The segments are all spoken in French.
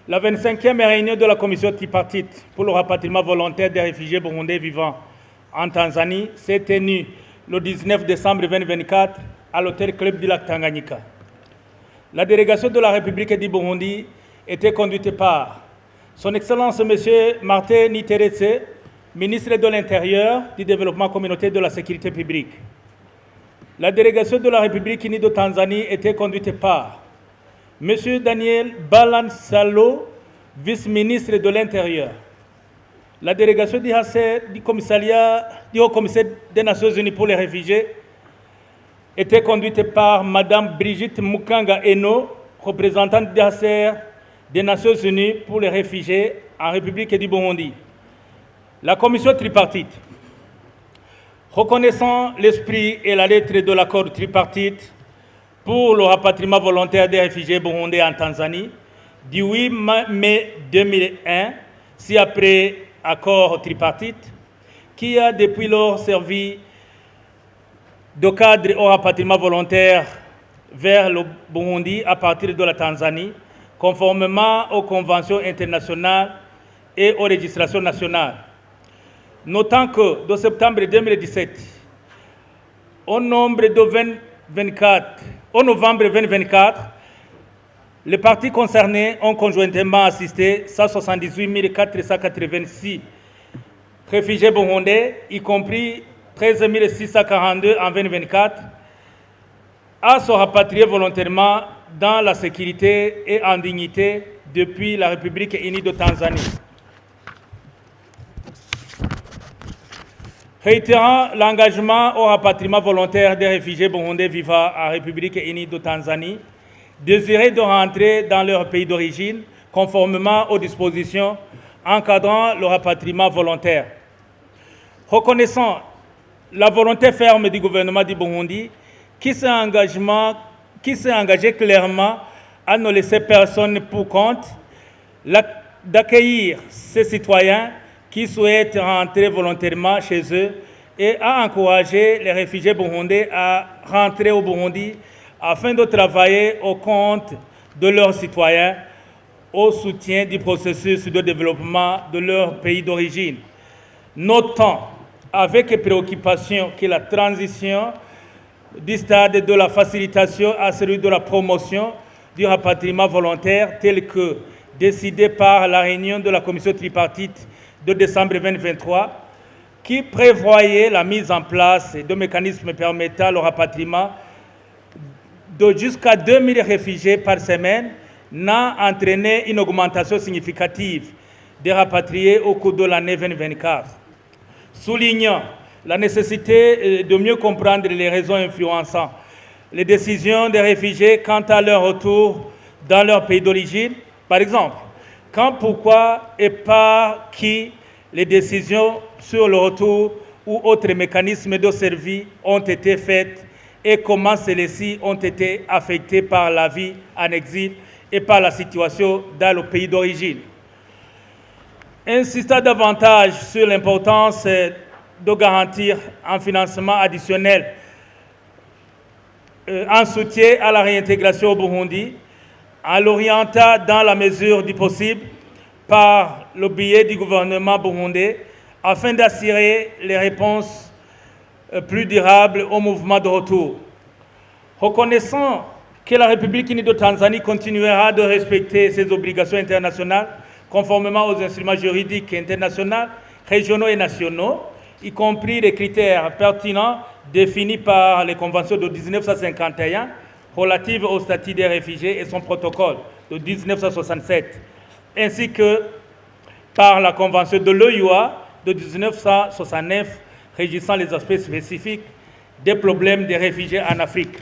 La 25e réunion de la commission tripartite pour le rapatriement volontaire des réfugiés burundais vivant en Tanzanie s'est tenue le 19 décembre 2024 à l'hôtel Club du Lac Tanganyika. La délégation de la République du Burundi était conduite par Son Excellence M. Martin Niteretse, ministre de l'Intérieur, du Développement communautaire et de la Sécurité publique. La délégation de la République unie de Tanzanie était conduite par M. Daniel Balansalo, vice-ministre de l'Intérieur. La délégation du Haut Commissaire des Nations Unies pour les réfugiés était conduite par Mme Brigitte Mukanga Eno, représentante du HCR des Nations Unies pour les réfugiés en République du Burundi. La commission tripartite, reconnaissant l'esprit et la lettre de l'accord tripartite pour le rapatriement volontaire des réfugiés burundais en Tanzanie, du 8 mai 2001, si après accord tripartite, qui a depuis lors servi de cadre au rapatriement volontaire vers le Burundi à partir de la Tanzanie, conformément aux conventions internationales et aux législations nationales. Notant que, de septembre 2017 au novembre 2024, les parties concernées ont conjointement assisté 178 486 réfugiés burundais, y compris 13 642 en 2024, à se rapatrier volontairement dans la sécurité et en dignité depuis la République unie de Tanzanie. Réitérant l'engagement au rapatriement volontaire des réfugiés burundais vivant en République unie de Tanzanie, désirés de rentrer dans leur pays d'origine conformément aux dispositions encadrant le rapatriement volontaire. Reconnaissant la volonté ferme du gouvernement du Burundi qui s'est engagé clairement à ne laisser personne pour compte, d'accueillir ces citoyens qui souhaitent rentrer volontairement chez eux et à encourager les réfugiés burundais à rentrer au Burundi afin de travailler au compte de leurs citoyens au soutien du processus de développement de leur pays d'origine. Notant avec préoccupation que la transition du stade de la facilitation à celui de la promotion du rapatriement volontaire tel que décidé par la réunion de la commission tripartite de décembre 2023, qui prévoyait la mise en place de mécanismes permettant le rapatriement de jusqu'à 2000 réfugiés par semaine, n'a entraîné une augmentation significative des rapatriés au cours de l'année 2024. Soulignant la nécessité de mieux comprendre les raisons influençant les décisions des réfugiés quant à leur retour dans leur pays d'origine, par exemple, quand, pourquoi et par qui les décisions sur le retour ou autres mécanismes de service ont été faites et comment celles-ci ont été affectées par la vie en exil et par la situation dans le pays d'origine. Insistant davantage sur l'importance de garantir un financement additionnel en soutien à la réintégration au Burundi, en l'orientant dans la mesure du possible par le biais du gouvernement burundais afin d'assurer les réponses plus durables au mouvement de retour. Reconnaissant que la République unie de Tanzanie continuera de respecter ses obligations internationales conformément aux instruments juridiques internationaux, régionaux et nationaux, y compris les critères pertinents définis par les conventions de 1951 relatives au statut des réfugiés et son protocole de 1967, ainsi que par la convention de l'OUA de 1969 régissant les aspects spécifiques des problèmes des réfugiés en Afrique.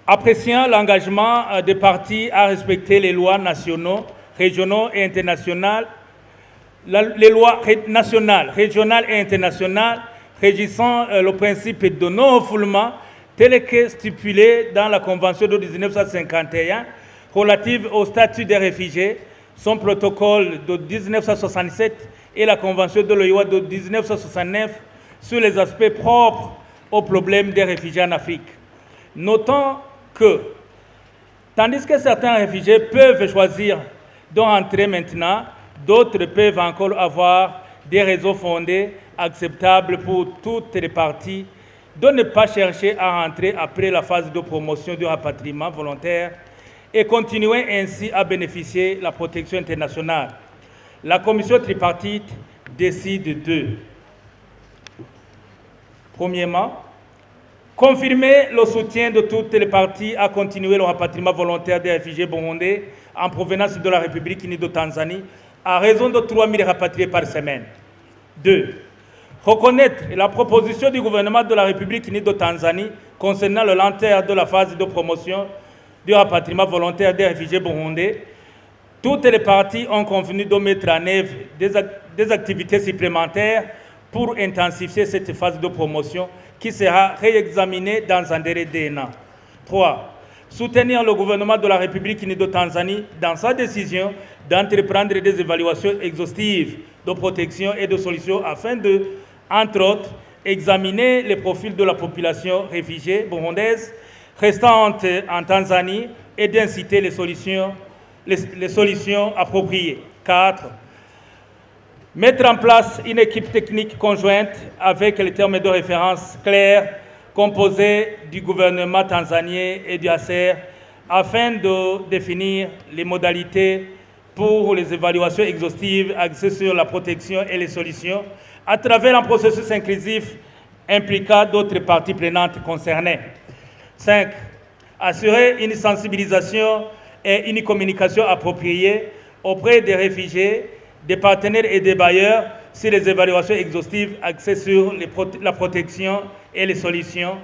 Appréciant l'engagement des parties à respecter les lois nationaux, régionaux et internationales, les lois nationales, régionales et internationales régissant le principe de non-refoulement tel que stipulé dans la Convention de 1951 relative au statut des réfugiés, son protocole de 1967 et la Convention de l'OIA de 1969 sur les aspects propres aux problèmes des réfugiés en Afrique. Notons que Tandis que certains réfugiés peuvent choisir d'entrer maintenant, d'autres peuvent encore avoir des raisons fondées, acceptables pour toutes les parties, de ne pas chercher à rentrer après la phase de promotion du rapatriement volontaire et continuer ainsi à bénéficier de la protection internationale. La commission tripartite décide de, premièrement, confirmer le soutien de toutes les parties à continuer le rapatriement volontaire des réfugiés burundais en provenance de la République unie de Tanzanie à raison de 3 000 rapatriés par semaine. 2. Reconnaître la proposition du gouvernement de la République unie de Tanzanie concernant le lenteur de la phase de promotion du rapatriement volontaire des réfugiés burundais. Toutes les parties ont convenu de mettre en œuvre des activités supplémentaires pour intensifier cette phase de promotion qui sera réexaminée dans un délai d'un an. 3. Soutenir le gouvernement de la République unie de Tanzanie dans sa décision d'entreprendre des évaluations exhaustives de protection et de solutions afin de, entre autres, examiner les profils de la population réfugiée burundaise restante en Tanzanie et d'inciter les solutions appropriées. 4. Mettre en place une équipe technique conjointe avec les termes de référence clairs composés du gouvernement tanzanien et du ACR afin de définir les modalités pour les évaluations exhaustives axées sur la protection et les solutions à travers un processus inclusif impliquant d'autres parties prenantes concernées. 5. Assurer une sensibilisation et une communication appropriée auprès des réfugiés, des partenaires et des bailleurs sur les évaluations exhaustives axées sur la protection et les solutions,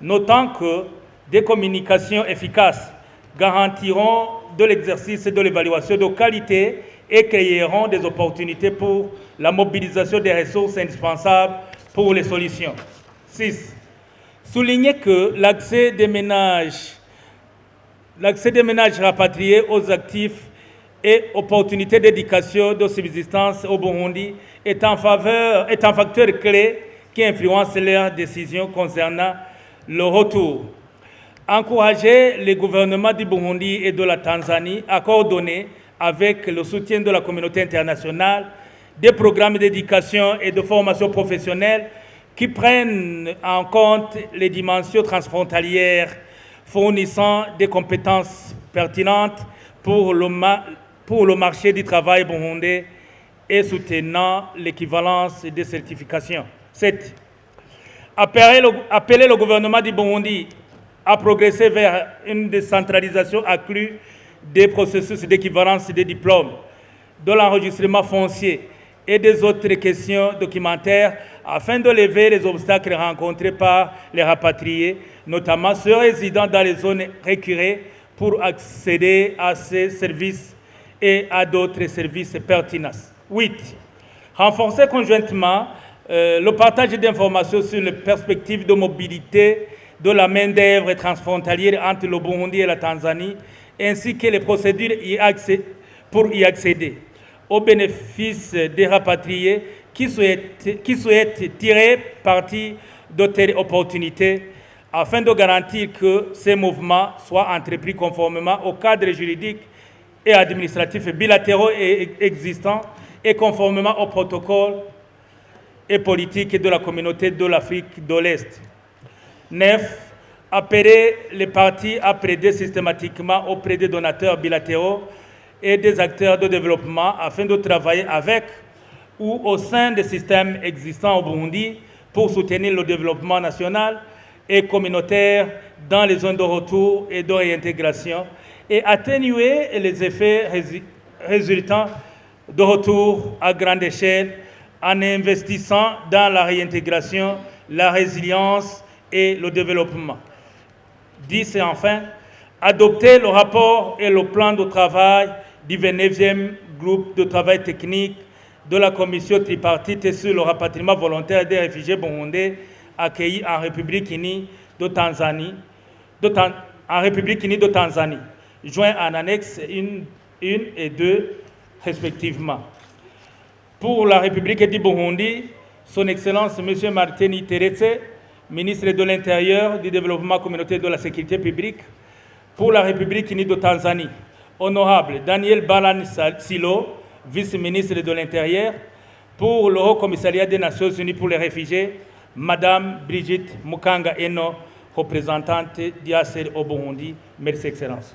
notant que des communications efficaces garantiront de l'exercice de l'évaluation de qualité et créeront des opportunités pour la mobilisation des ressources indispensables pour les solutions. 6. Souligner que l'accès des ménages rapatriés aux actifs et opportunités d'éducation de subsistance au Burundi est un facteur clé qui influence leurs décisions concernant le retour. Encourager les gouvernements du Burundi et de la Tanzanie à coordonner avec le soutien de la communauté internationale des programmes d'éducation et de formation professionnelle qui prennent en compte les dimensions transfrontalières, fournissant des compétences pertinentes pour le marché du travail burundais et soutenant l'équivalence des certifications. 7. Appeler le gouvernement du Burundi à progresser vers une décentralisation accrue des processus d'équivalence des diplômes, de l'enregistrement foncier et des autres questions documentaires afin de lever les obstacles rencontrés par les rapatriés, notamment ceux résidant dans les zones récurées pour accéder à ces services et à d'autres services pertinents. 8. Renforcer conjointement le partage d'informations sur les perspectives de mobilité de la main-d'œuvre transfrontalière entre le Burundi et la Tanzanie, ainsi que les procédures pour y accéder, au bénéfice des rapatriés qui souhaitent tirer parti de telles opportunités, afin de garantir que ces mouvements soient entrepris conformément au cadre juridique et administratifs bilatéraux existants et conformément au protocole et politique de la communauté de l'Afrique de l'Est. 9. Appeler les parties à plaider systématiquement auprès des donateurs bilatéraux et des acteurs de développement afin de travailler avec ou au sein des systèmes existants au Burundi pour soutenir le développement national et communautaire dans les zones de retour et de réintégration et atténuer les effets résultant de retour à grande échelle en investissant dans la réintégration, la résilience et le développement. 10. Et enfin, adopter le rapport et le plan de travail du 29e groupe de travail technique de la commission tripartite sur le rapatriement volontaire des réfugiés burundais accueillis en République unie de Tanzanie, joints en annexe 1 et 2 respectivement. Pour la République du Burundi, son Excellence M. Martini Teretse, ministre de l'Intérieur, du Développement communautaire et de la Sécurité publique, Pour la République unie de Tanzanie, Honorable Daniel Balan Silo, vice-ministre de l'Intérieur. Pour le Haut Commissariat des Nations Unies pour les réfugiés, Madame Brigitte Mukanga Eno, représentante d'IACR au Burundi. Merci, Excellence.